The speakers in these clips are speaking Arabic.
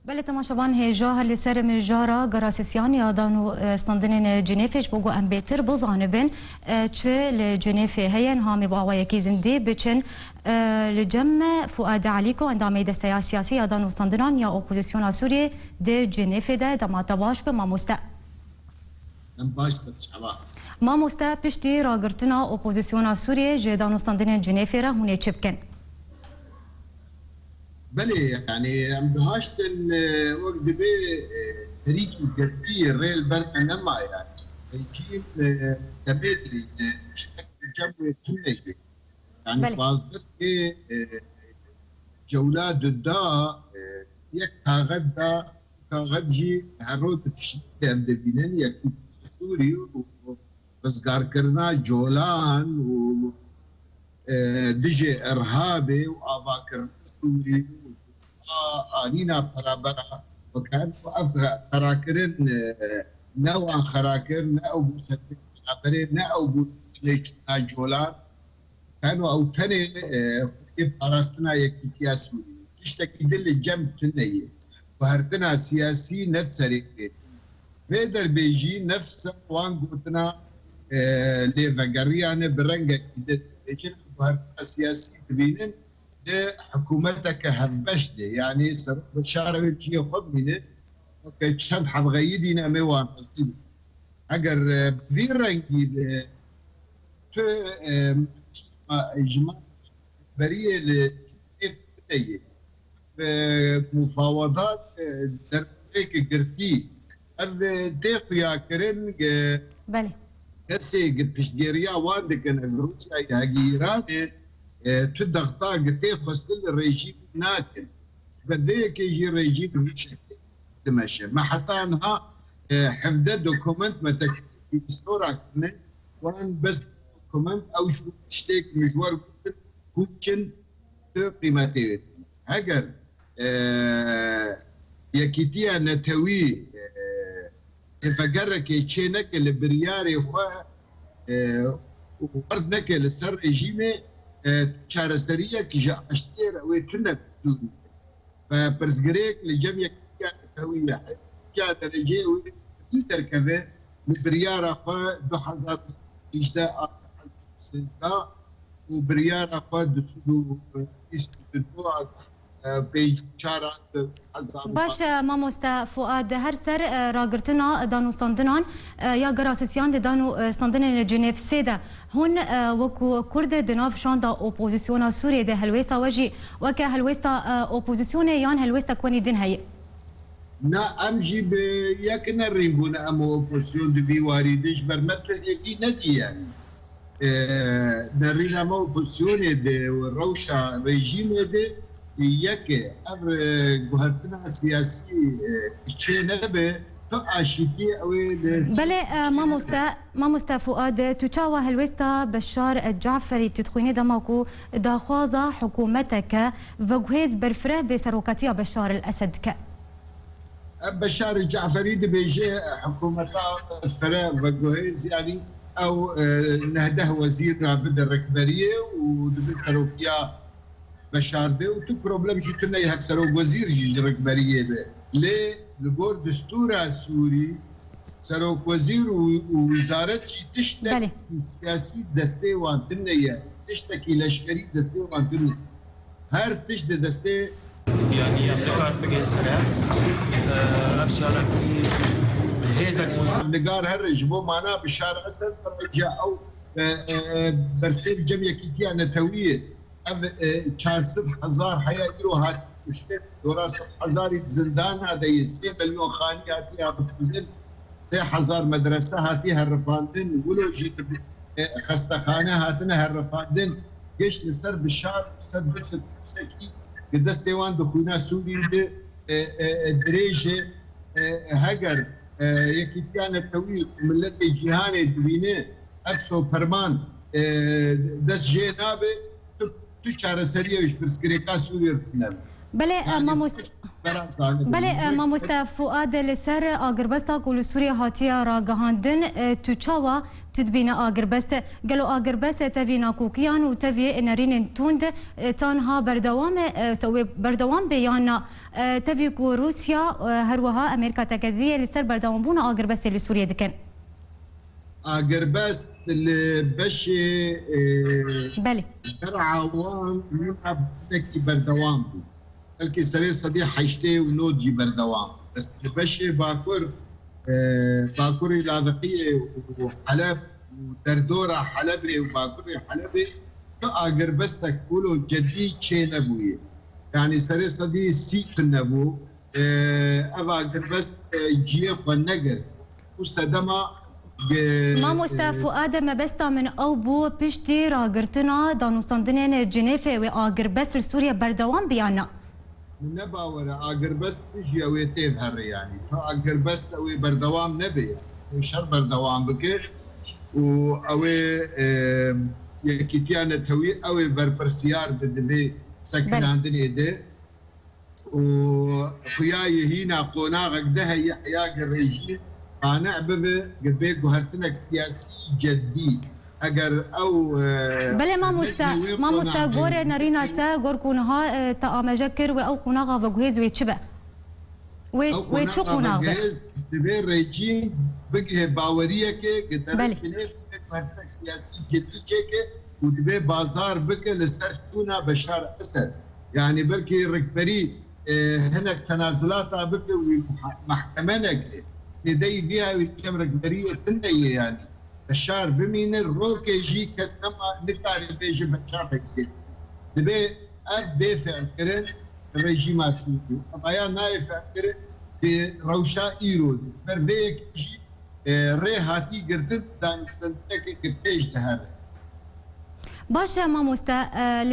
بله تماشاوان هێژا هەر لەسەر مژارە گەراسیسیان یادان و ستاندنên Cenevê ji bo ku em bêtir bizanibin çi li Cenevê heyen hamî bi awayekî zindî biçin li cem me Fuad Alîko endamê desteya siyasî yadan û standinan ya opozisyona Sûriyê di Cenevê de demata baş bi mamoste. Em baş şeva. Mamoste piştî ragirtina opozisyona Sûriyê ji danûstandinên Cenevê re hûn ê çi bikin? بله يعني ام بهاشتن وقت بي تريكي قرتي الريل برنا نما يعني يجيب تبادري شكل جو تونجي يعني بازدر كي جولات دا يك كاغد جي هرود تشتي ام دبينن يكي سوري وبزقار كرنا جولان و دجي ارهابي وافاكر سوري آنينا برابرة وكان خراكرين نوعا خراكرين أو بوسكين خراكرين أو بوسكين جولان كانوا أو تاني كيف أرستنا يكتيا سوري تشتكي دل الجنب تنية وهرتنا سياسي نتسرق فيدر بيجي نفس وان قلتنا لفقريانا برنجة كده وهرتنا سياسي تبينين حكومتك هبشده يعني سر بشاره شي خدمه وكشن حبغيدينا ميوان قصيب اگر في رنگي تو اجماع بريه لفتيه مفاوضات درك قرتي اف تيقيا كرن بله هسه تشديريا واندك روسيا هاجيران تضغطا قتي خستل الريجيم ناتن فذيك يجي الريجيم روسيا تمشي ما حتى انها حفظ دوكومنت ما تستوي ستورا كمان وان بس دوكومنت او شو تشتيك مجوار كوتشن قيمتي هاجر يكيتيا نتوي تفكرك يتشينك البرياري خو وردنك لسر ريجيمي چارەسەریە کیژە ئەشتێرە ئەوێ تونە سوودی فپرسگرێک لە جەمیەک تەویە کا دەرەجێ ئەوەی دەرکەوێ بریارە خوا 2013 و بریارە خوا 2022 باش مامۆستا فؤاد هەر سەر ڕاگرتنا دانوستاندنان یا گەراسیسیان لە دانوستاندنên Cenevê sê de hûn wekû Kurd di nav şanda opozisyona Sûriyê de helwêsta we jî weke helwêsta opozisyonê yan helwêsta konî din heye? Na em jî bi yek nerîbûn em opozisyon di vî warî de ji ber me yekî nedî yani nerîna me opozisyonê de rewşa rejîmê de یکی اب گوهرتنا سیاسی چه نبه تو عاشقی اوی بله مامۆستا فؤاد تو چاوا هلوستا بشار الجعفري تدخويني دماكو داخوازا حكومتك وجهز برفره بسروكاتيا بشار الاسد ك بشار الجعفري دي بيجي حكومتها فرا وجهز يعني او نهده وزير بدر الركبريه ودبسروكيا بشار ده و تو پروبلم شي تنه هكسر وزير جي ركبريه ده ليه لغور دستور سوري سروك وزير ووزاره تشتكي سياسي دستي وانتنيه تشتكي لشكري دستي وانتنيه هر تشد دستي يعني ابتكار بقيسرة ابشارك هيزك لقار هرجبو معنا بشار اسد رجع او برسيل جميع كيتيا نتويه 400,000 حياة هات مشتت دورا 7,000 زندان هذا 3 مليون خاني هاتيها بتنزل 3,000 مدرسة هاتيها الرفاندن ولو جيت خستخانة هاتنا هالرفاندن جيش لسر بالشهر سد بس سكي قدس ديوان دخولنا سوري دريجة هجر يكتيان التويل ملت جهاني دوينه اكسو برمان دس جينابه تو چارەسەریە وش پرسکرێکا سووری رکنەوە بله مامۆستا فؤاد لەسەر ئاگربەستا کو li Sûriye hatiye ragihandin tu çawa تدبينا آجر بس قالوا آجر بس تبينا كوكيان وتبي نرين توند تانها بردوام بيانا تبي كو روسيا هروها أمريكا تكزية لسر بردوام بونا آجر بس لسوريا دكان آجر بس اللي بشي بله عوام ينبسك بردوام بلكي سري صديق حيشتي ونوجي بردوام بس بشي باكور اللاذقية وحلب ودردورة حلبي وباكور حلبي آجر بس تقولوا جدي شيء نبوي يعني سري صديق سيك النبو أبا آجر بس جيف والنقر وسدما ما مستفو آدم بستا من أو بو بشتي راقرتنا دانوستاندنين جنيفة وآقر بس لسوريا بردوام بيانا نبا ورا آقر بس تجي أويتين هر يعني آقر بس أوي بردوام نبي يعني شر بردوام بكش وأوي يكتيانة توي أوي بربرسيار بدبي سكن عندنا إيدي وخياي هنا قناغك ده يحياق الرجيم قانع بذ قبيك وهرتنك سياسي جديد اگر او بله ما مستا غور نارينا تا غور كونها تا امجكر و او قناغا وجهز ويتشبه ويتشو قناغ دبي ريجيم بقى باوريه كي قدر هرتنك سياسي جديد كي ودبي بازار بك لسرتونا بشار اسد يعني بلكي ركبري هناك تنازلات بك ومحكمنك سيدي فيها ويتم رقبرية تنية يعني بشار بمين الروكي جي كسنما نكاري بيجي بشار بكسي دبي اف بيفع كرن الرجيمات سوري ابايا نايف كرن بروشا ايرود فربيك جي ري هاتي قرتب دان استنتك كبتيج دهار باشا ما مستا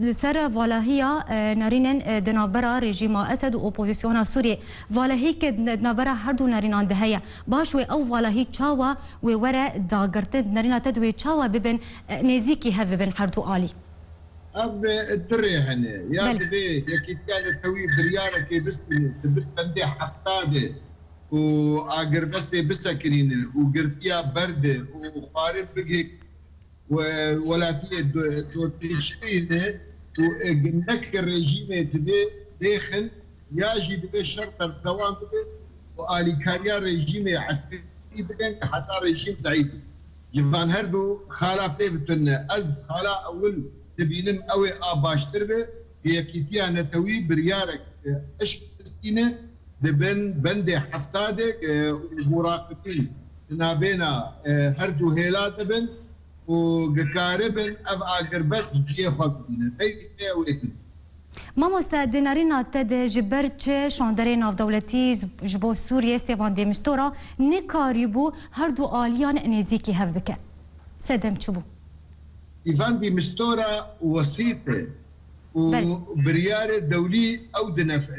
لسر فالهيا نارينن دنابرا رژیم اسد و اپوزیسیون سوریه فالهی که دنابرا هر دو نارینان دهیا باشوی او فالهی چاوا و ورا داگرتن نارینا تدوی چاوا ببن نزیکی هف ببن هر دو عالی اف الدري هنا يا دبي يا كان توي برياره كي بس بندي حفاده واقر بس بسكرين وقربيا برد وخارب بقي وولاتيه دوتيشين وقنك الرجيم تبي داخل ياجي بده شرط الدوام بده والي كاريا رجيم عسكري بده حتى رجيم سعيد جفان هردو خالا بيفتن از خالا اول تبينم اوي اباشتر به يكيتيا نتوي بريارك اش استينه دبن بندي حفتادك مراقبين نابينا هردو هيلا دبن وقاربن اف اقر بس جي خطينا اي ويتن ما مستدنارين تد جبرت شاندري ناف دولتي جبو سوريا استيفان ديمستورا نكاريبو هردو اليان نزيكي هفبك سدم تشبو استيفان ديمستورا وسيطه وبريار دولي او دنف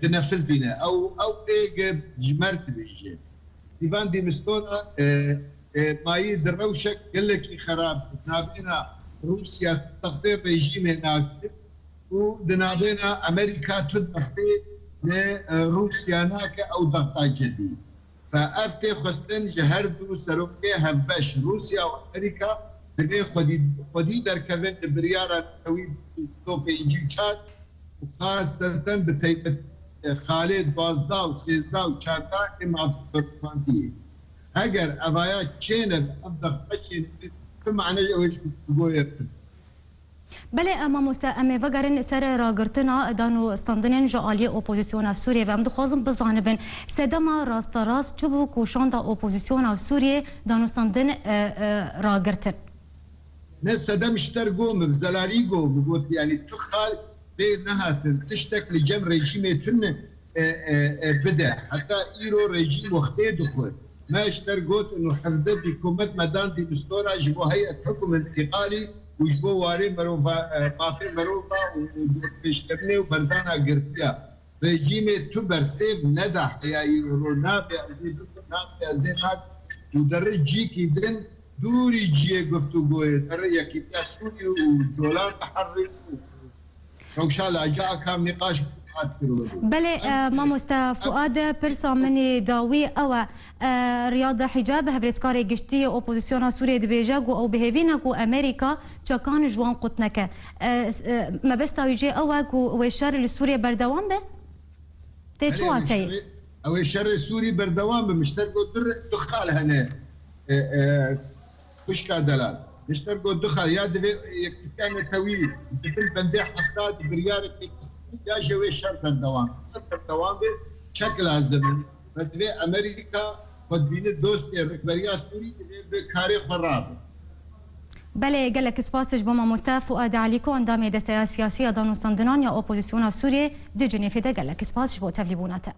تنفذنا او ايج جمرت بيجي استيفان ديمستورا ماي دروشك قال لك خراب نابينا روسيا تقدير ريجيم هناك ودنابينا امريكا تدخل لروسيا هناك او ضغط جديد فافتي خستن جهردو سروكي هبش روسيا وامريكا دغه خدي دركبن بريارا توي توبي جيتشات وخاصه بتيبت خالد بازدا وسيزدا وشاتا مع فرانتي اگر افايا تشينب افضل بشين بمعنى ايش بقول بله اما مستعمه وگرن سر راگرتنا دانو استاندنن جالی اپوزیسیون سوریه و هم دخوازم بزانبن سدما راست راست چبو کوشان دا اپوزیسیون سوریه دانو استاندن راگرتن نه سدم اشترقوم بزلالي قوم بقول يعني تخال بينها تشتك لجم ريجيم تن بدا حتى ايرو ريجيم وقتي دخول ما اشترقوت انه حفظت بكومت مدان دي مستورة جبو هيئة حكم انتقالي وجبو واري مروفا مافي مروفا وبيشتبني وبردانا قرطيا ريجيم تبر سيف ندح يا ايرو نابع زي نابع زي هاد ودرج جيكي بن دوري جي قفتو قوي دري يكي سوري وجولان تحرك روشالا جاء كام نقاش بله مامۆستا فؤاد پرسا منی داوی ئەوە ریاضە حیجاب هەورێزکارێ گشتی ئۆپۆزیسیۆنا سووریە دەبێژە و ئەو بهێوینە و ئەمریکا چەکانی جوان قوتنەکە مەبەستاویجێ ئەوە و وێ شەر لە سووریە بەردەوام بێ تێ چواتەی ئەوەی شەڕی سووری بەردەوام بە مشتەر بۆ دوخال هەنێ خوشکا دەلال مشتەر بۆ دوخال یا دەبێ یەکتیانەتەوی بەندێ حەفتات بریارێکی یا ژەوێ شەر بەردەوام بێ چەک لازمن بە دەبێ ئەمریکا خۆدبینە دۆستی ڕێکبەریا سووری دەبێ بێ کارێ خۆڕابێ بله gelek spasiş bo mamoste Fuad Aliko endamê desteya siyasî ya danûstandinaniya opozîsyona Sûriyê di Cinêfê de gelek spasiş bo tevlîbûnete.